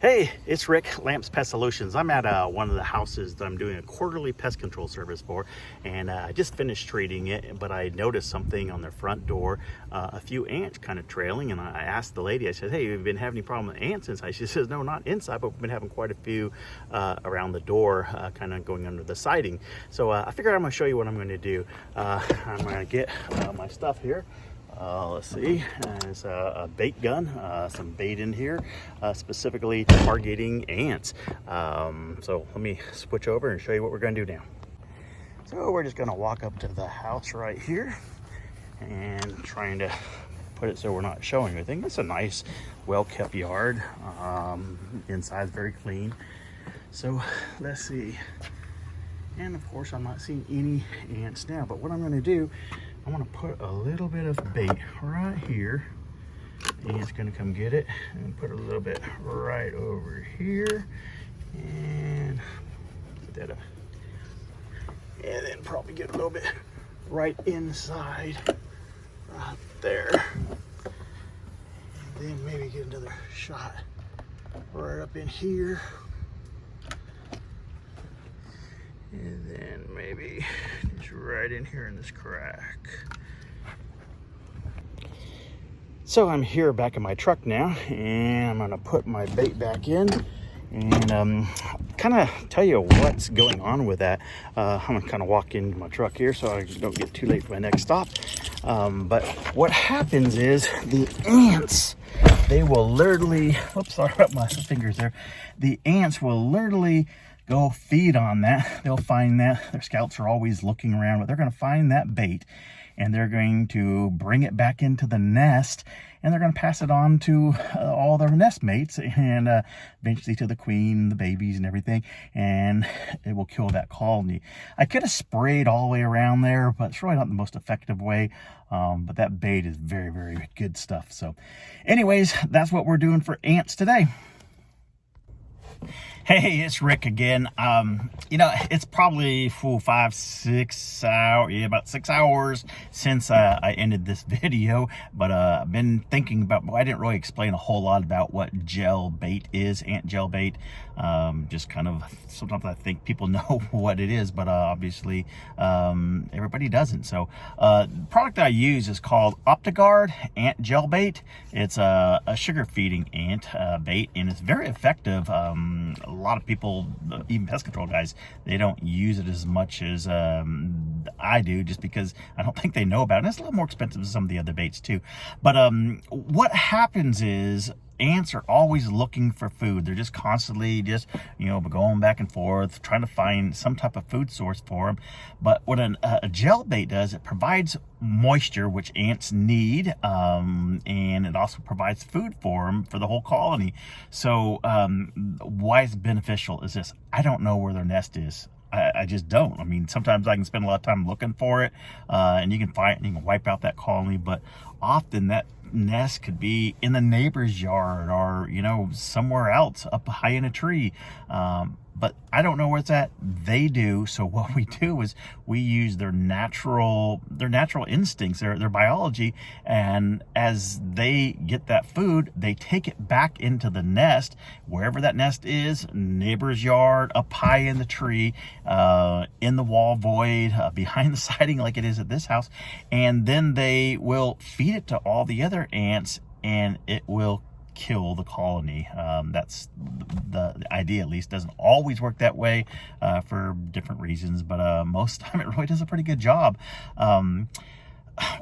Hey, it's Rick, Lamps Pest Solutions. I'm at one of the houses that I'm doing a quarterly pest control service for, and I just finished treating it, but I noticed something on their front door, a few ants kind of trailing, and I asked the lady, I said, hey, have you been having any problem with ants inside? She says, no, not inside, but we've been having quite a few around the door, kind of going under the siding. So I figured I'm going to show you what I'm going to do. I'm going to get my stuff here. Let's see, there's a bait gun, some bait in here, specifically targeting ants. So let me switch over and show you what we're going to do now. So we're just going to walk up to the house right here and trying to put it so we're not showing anything. It's a nice, well-kept yard. Inside's very clean. So let's see. And of course, I'm not seeing any ants now, but what I'm going to do, I'm going to put a little bit of bait right here. Ants going to come get it, and put a little bit right over here, and put that up, and then probably get a little bit right inside, right there, and then maybe get another shot right up in here. And then maybe just right in here in this crack. So I'm here back in my truck now, and I'm gonna put my bait back in and kind of tell you what's going on with that. I'm gonna kind of walk into my truck here so I don't get too late for my next stop. But what happens is the ants, they will literally, oops, sorry about my fingers there. The ants will literally go feed on that. They'll find that. Their scouts are always looking around, but they're going to find that bait and they're going to bring it back into the nest, and they're going to pass it on to all their nest mates, and eventually to the queen, the babies and everything, and it will kill that colony. I could have sprayed all the way around there, but it's really not the most effective way. But that bait is very, very good stuff. So anyways, that's what we're doing for ants today. Hey, it's Rick again. You know, it's probably 5, 6 hours, about 6 hours since I ended this video, but I've been thinking about, well, I didn't really explain a whole lot about what gel bait is, ant gel bait. Just kind of, sometimes I think people know what it is, but obviously everybody doesn't. So the product I use is called OptiGuard Ant Gel Bait. It's a sugar feeding ant bait, and it's very effective. A lot of people, even pest control guys, they don't use it as much as I do, just because I don't think they know about it. And it's a little more expensive than some of the other baits too. But what happens is ants are always looking for food. They're just constantly just, you know, going back and forth, trying to find some type of food source for them. But what a gel bait does, it provides moisture, which ants need, and it also provides food for them, for the whole colony. So why it's beneficial is this: I don't know where their nest is. I just don't. I mean, sometimes I can spend a lot of time looking for it, and you can find it and you can wipe out that colony, but often that nest could be in the neighbor's yard or, you know, somewhere else up high in a tree. But I don't know where it's at. They do. So what we do is we use their natural instincts, their biology, and as they get that food, they take it back into the nest, wherever that nest is, neighbor's yard, up high in the tree, in the wall void, behind the siding like it is at this house, and then they will feed it to all the other ants, and it will kill the colony. That's the idea, at least. Doesn't always work that way for different reasons, but most of the time it really does a pretty good job. Why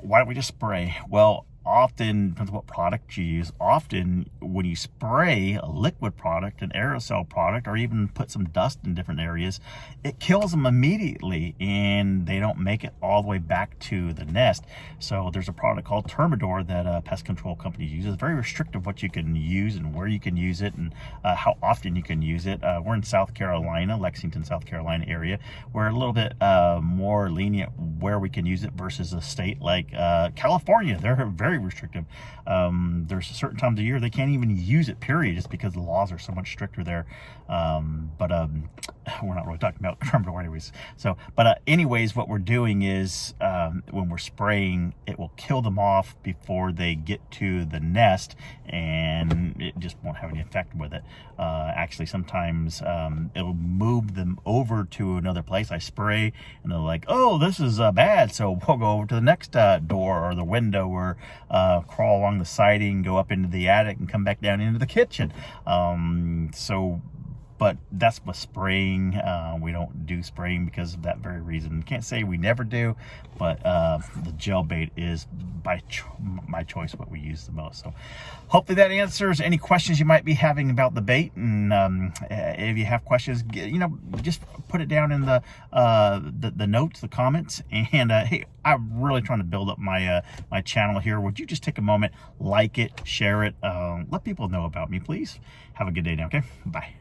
don't we just spray? Well, often, depends on what product you use, often when you spray a liquid product, an aerosol product, or even put some dust in different areas, it kills them immediately, and they don't make it all the way back to the nest. So there's a product called Termidor that a pest control company uses. It's very restrictive what you can use and where you can use it, and how often you can use it. We're in South Carolina, Lexington, South Carolina area. We're a little bit more lenient where we can use it versus a state like California. They're very restrictive. There's certain times of year they can't even use it, period, just because the laws are so much stricter there. But we're not really talking about terminal anyways. So, but anyways, what we're doing is when we're spraying, it will kill them off before they get to the nest, and it just won't have any effect with it. Actually, sometimes it'll move them over to another place. I spray, and they're like, oh, this is bad, so we'll go over to the next door or the window, or crawl along the siding, go up into the attic, and come back down into the kitchen. But that's with spraying. We don't do spraying because of that very reason. Can't say we never do, but the gel bait is by my choice what we use the most. So hopefully that answers any questions you might be having about the bait. And if you have questions, just put it down in the notes, the comments. And hey, I'm really trying to build up my my channel here. Would you just take a moment, like it, share it, let people know about me, please? Have a good day now, okay? Bye.